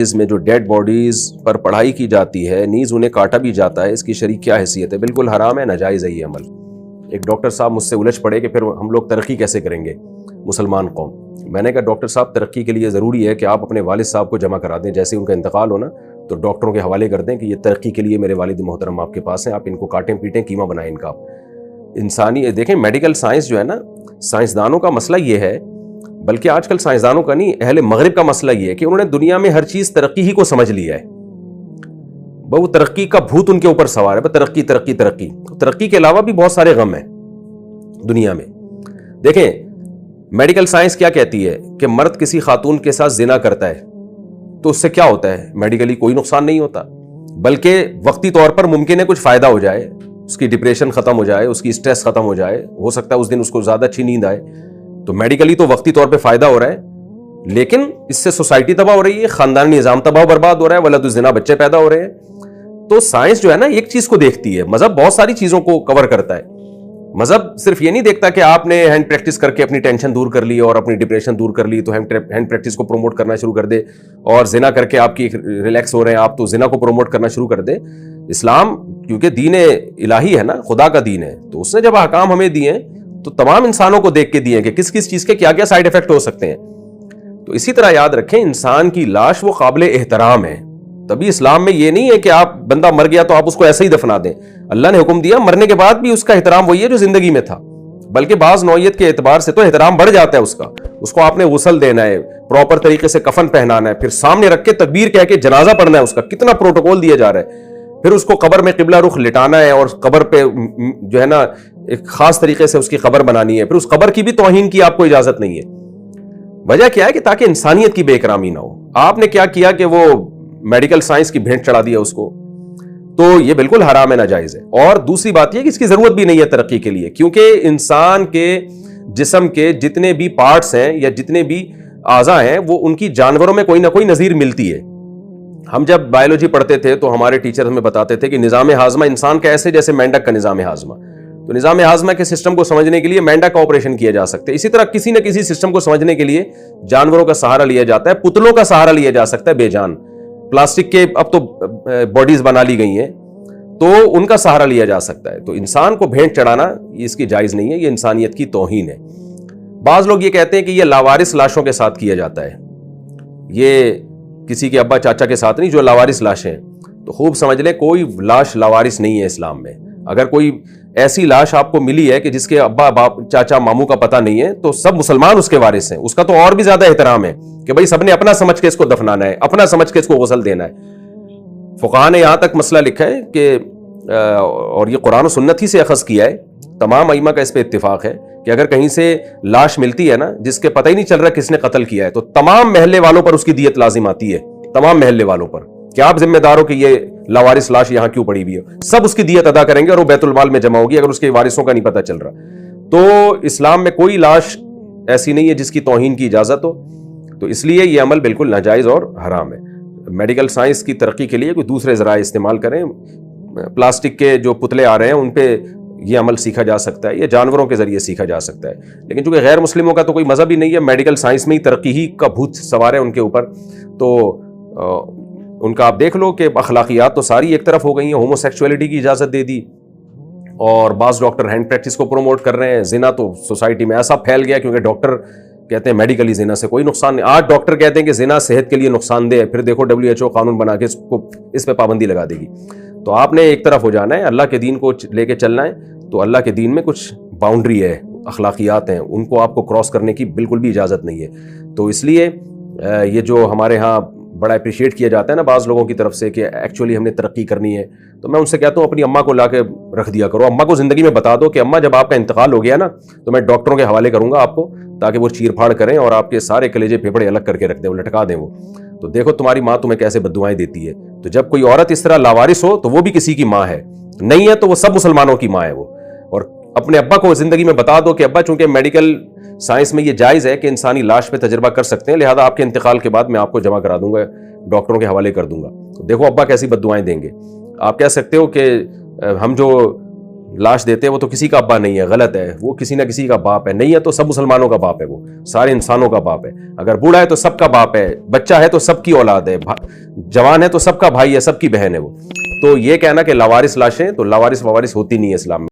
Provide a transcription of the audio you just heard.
اس میں جو dead bodies پر پڑھائی کی جاتی ہے نیز انہیں کاٹا بھی جاتا ہے، اس کی شرعی کیا حیثیت ہے؟ بالکل حرام ہے، ناجائز ہے یہ عمل۔ ایک ڈاکٹر صاحب مجھ سے الجھ پڑے کہ پھر ہم لوگ ترقی کیسے کریں گے مسلمان قوم؟ میں نے کہا ڈاکٹر صاحب ترقی کے لیے ضروری ہے کہ آپ اپنے والد صاحب کو جمع کرا دیں، جیسے ان کا انتقال ہونا تو ڈاکٹروں کے حوالے کر دیں کہ یہ ترقی کے لیے میرے والد محترم آپ کے پاس ہیں، آپ ان کو کاٹیں پیٹیں قیمہ بنائیں ان کا۔ انسانی دیکھیں میڈیکل سائنس جو ہے نا، سائنسدانوں کا مسئلہ یہ ہے، بلکہ آج کل سائنسدانوں کا نہیں، اہل مغرب کا مسئلہ یہ ہے کہ انہوں نے دنیا میں ہر چیز ترقی ہی کو سمجھ لیا ہے۔ وہ ترقی کا بھوت ان کے اوپر سوار ہے، ترقی ترقی ترقی۔ ترقی کے علاوہ بھی بہت سارے غم ہیں دنیا میں۔ دیکھیں میڈیکل سائنس کیا کہتی ہے کہ مرد کسی خاتون کے ساتھ زنا کرتا ہے تو اس سے کیا ہوتا ہے؟ میڈیکلی کوئی نقصان نہیں ہوتا، بلکہ وقتی طور پر ممکن ہے کچھ فائدہ ہو جائے، اس کی ڈپریشن ختم ہو جائے، اس کی سٹریس ختم ہو جائے، ہو سکتا ہے اس دن اس کو زیادہ اچھی نیند آئے، تو میڈیکلی تو وقتی طور پہ فائدہ ہو رہا ہے، لیکن اس سے سوسائٹی تباہ ہو رہی ہے، خاندانی نظام تباہ و برباد ہو رہا ہے، ولد الزنا بچے پیدا ہو رہے ہیں۔ تو سائنس جو ہے نا ایک چیز کو دیکھتی ہے، مذہب بہت ساری چیزوں کو کور کرتا ہے۔ مذہب صرف یہ نہیں دیکھتا کہ آپ نے ہینڈ پریکٹس کر کے اپنی ٹینشن دور کر لی اور اپنی ڈپریشن دور کر لی تو ہینڈ پریکٹس کو پروموٹ کرنا شروع کر دے، اور زنا کر کے آپ کی ریلیکس ہو رہے ہیں آپ تو زنا کو پروموٹ کرنا شروع کر دے۔ اسلام کیونکہ دین الہی ہے نا، خدا کا دین ہے، تو اس نے جب احکام ہمیں دیے ہیں تو تمام انسانوں کو دیکھ کے دیے ہیں کہ کس کس چیز کے کیا کیا سائیڈ افیکٹ ہو سکتے ہیں۔ تو اسی طرح یاد رکھیں انسان کی لاش وہ قابل احترام ہے، تبھی اسلام میں یہ نہیں ہے کہ آپ بندہ مر گیا تو آپ اس کو ایسے ہی دفنا دیں۔ اللہ نے حکم دیا مرنے کے بعد بھی اس کا احترام وہی ہے جو زندگی میں تھا، بلکہ بعض نوعیت کے اعتبار سے تو احترام بڑھ جاتا ہے اس کو آپ نے غسل دینا ہے، پراپر طریقے سے کفن پہنانا ہے، پھر سامنے رکھ کے تکبیر کہہ کے جنازہ پڑھنا ہے، اس کا کتنا پروٹوکول دیا جا رہا ہے، پھر اس کو قبر میں قبلہ رخ لٹانا ہے اور قبر پہ جو ہے نا ایک خاص طریقے سے اس کی قبر بنانی ہے، پھر اس قبر کی بھی توہین کی آپ کو اجازت نہیں ہے۔ وجہ کیا ہے کہ تاکہ انسانیت کی بے اکرامی نہ ہو۔ آپ نے کیا کیا کہ وہ میڈیکل سائنس کی بھینٹ چڑھا دیا اس کو، تو یہ بالکل حرام ہے، ناجائز ہے۔ اور دوسری بات یہ کہ اس کی ضرورت بھی نہیں ہے ترقی کے لیے، کیونکہ انسان کے جسم کے جتنے بھی پارٹس ہیں یا جتنے بھی اعضاء ہیں وہ ان کی جانوروں میں کوئی نہ کوئی نظیر ملتی ہے۔ ہم جب بایولوجی پڑھتے تھے تو ہمارے ٹیچر ہمیں بتاتے تھے کہ نظام ہاضمہ انسان کا ایسے جیسے مینڈک کا نظام ہاضمہ، تو نظام ہاضمہ کے سسٹم کو سمجھنے کے لیے مینڈک کا آپریشن کیا جا سکتا ہے۔ اسی طرح کسی نہ کسی سسٹم کو سمجھنے کے لیے جانوروں کا سہارا لیا جاتا ہے، پتلوں کا سہارا لیا جا سکتا ہے، بے جان پلاسٹک کے اب تو باڈیز بنا لی گئی ہیں تو ان کا سہارا لیا جا سکتا ہے۔ تو انسان کو بھینٹ چڑھانا یہ اس کی جائز نہیں ہے، یہ انسانیت کی توہین ہے۔ بعض لوگ یہ کہتے ہیں کہ یہ لاوارث لاشوں کے ساتھ کیا جاتا ہے، یہ کسی کے ابا چاچا کے ساتھ نہیں جو لاوارث لاشیں ہیں، تو خوب سمجھ لیں کوئی لاش لاوارث نہیں ہے اسلام میں۔ اگر کوئی ایسی لاش آپ کو ملی ہے کہ جس کے ابا باپ چاچا ماموں کا پتہ نہیں ہے تو سب مسلمان اس کے وارث ہیں، اس کا تو اور بھی زیادہ احترام ہے کہ بھائی سب نے اپنا سمجھ کے اس کو دفنانا ہے، اپنا سمجھ کے اس کو غسل دینا ہے۔ فقہاء نے یہاں تک مسئلہ لکھا ہے کہ اور یہ قرآن و سنت ہی سے اخذ کیا ہے، تمام ائمہ کا اس پہ اتفاق ہے کہ اگر کہیں سے لاش ملتی ہے نا جس کے پتہ ہی نہیں چل رہا کس نے قتل کیا ہے تو تمام محلے والوں پر اس کی دیت لازم آتی ہے، تمام محلے والوں پر، کہ آپ ذمہ دار ہو کہ یہ لاوارث لاش یہاں کیوں پڑی ہوئی ہے، سب اس کی دیت ادا کریں گے اور وہ بیت المال میں جمع ہوگی اگر اس کے وارثوں کا نہیں پتہ چل رہا۔ تو اسلام میں کوئی لاش ایسی نہیں ہے جس کی توہین کی اجازت ہو، تو اس لیے یہ عمل بالکل ناجائز اور حرام ہے۔ میڈیکل سائنس کی ترقی کے لیے کوئی دوسرے ذرائع استعمال کریں، پلاسٹک کے جو پتلے آ رہے ہیں ان پہ یہ عمل سیکھا جا سکتا ہے، یہ جانوروں کے ذریعے سیکھا جا سکتا ہے، لیکن چونکہ غیر مسلموں کا تو کوئی مذہب ہی نہیں ہے، میڈیکل سائنس میں ہی ترقی ہی کا بھوت سوار ہے ان کے اوپر، تو ان کا آپ دیکھ لو کہ اخلاقیات تو ساری ایک طرف ہو گئی ہیں، ہومو سیکچولیٹی کی اجازت دے دی، اور بعض ڈاکٹر ہینڈ پریکٹس کو پروموٹ کر رہے ہیں، زنا تو سوسائٹی میں ایسا پھیل گیا کیونکہ ڈاکٹر کہتے ہیں میڈیکلی زنا سے کوئی نقصان نہیں، آج ڈاکٹر کہتے ہیں کہ زنا صحت کے لیے نقصان دہ ہے، پھر دیکھو WHO قانون بنا کے اس پہ پابندی لگا دے گی۔ تو آپ نے ایک طرف ہو جانا ہے، اللہ کے دین کو لے کے چلنا ہے، تو اللہ کے دین میں کچھ باؤنڈری ہے، اخلاقیات ہیں، ان کو آپ کو کراس کرنے کی بالکل بھی اجازت نہیں ہے۔ تو اس لیے یہ جو ہمارے ہاں بڑا اپریشیٹ کیا جاتا ہے نا بعض لوگوں کی طرف سے کہ ایکچولی ہم نے ترقی کرنی ہے، تو میں ان سے کہتا ہوں اپنی اماں کو لا کے رکھ دیا کرو، اماں کو زندگی میں بتا دو کہ اماں جب آپ کا انتقال ہو گیا نا تو میں ڈاکٹروں کے حوالے کروں گا آپ کو، تاکہ وہ چیر پھاڑ کریں اور آپ کے سارے کلیجے پھیپھڑے الگ کر کے رکھ دیں، وہ لٹکا دیں، وہ تو دیکھو تمہاری ماں تمہیں کیسے بددعائیں دیتی ہے۔ تو جب کوئی عورت اس طرح لاوارث ہو تو وہ بھی کسی کی ماں ہے، نہیں ہے تو وہ سب مسلمانوں کی ماں ہے وہ۔ اور اپنے ابا کو زندگی میں بتا دو کہ ابا چونکہ میڈیکل سائنس میں یہ جائز ہے کہ انسانی لاش پہ تجربہ کر سکتے ہیں، لہذا آپ کے انتقال کے بعد میں آپ کو جمع کرا دوں گا، ڈاکٹروں کے حوالے کر دوں گا۔ دیکھو ابا کیسی بددعائیں دیں گے۔ آپ کہہ سکتے ہو کہ ہم جو لاش دیتے ہیں وہ تو کسی کا ابا نہیں ہے، غلط ہے، وہ کسی نہ کسی کا باپ ہے، نہیں ہے تو سب مسلمانوں کا باپ ہے، وہ سارے انسانوں کا باپ ہے، اگر بوڑھا ہے تو سب کا باپ ہے، بچہ ہے تو سب کی اولاد ہے، جوان ہے تو سب کا بھائی ہے، سب کی بہن ہے وہ۔ تو یہ کہنا کہ لاوارث لاشیں، تو لاوارث ہوتی نہیں ہے اسلام میں۔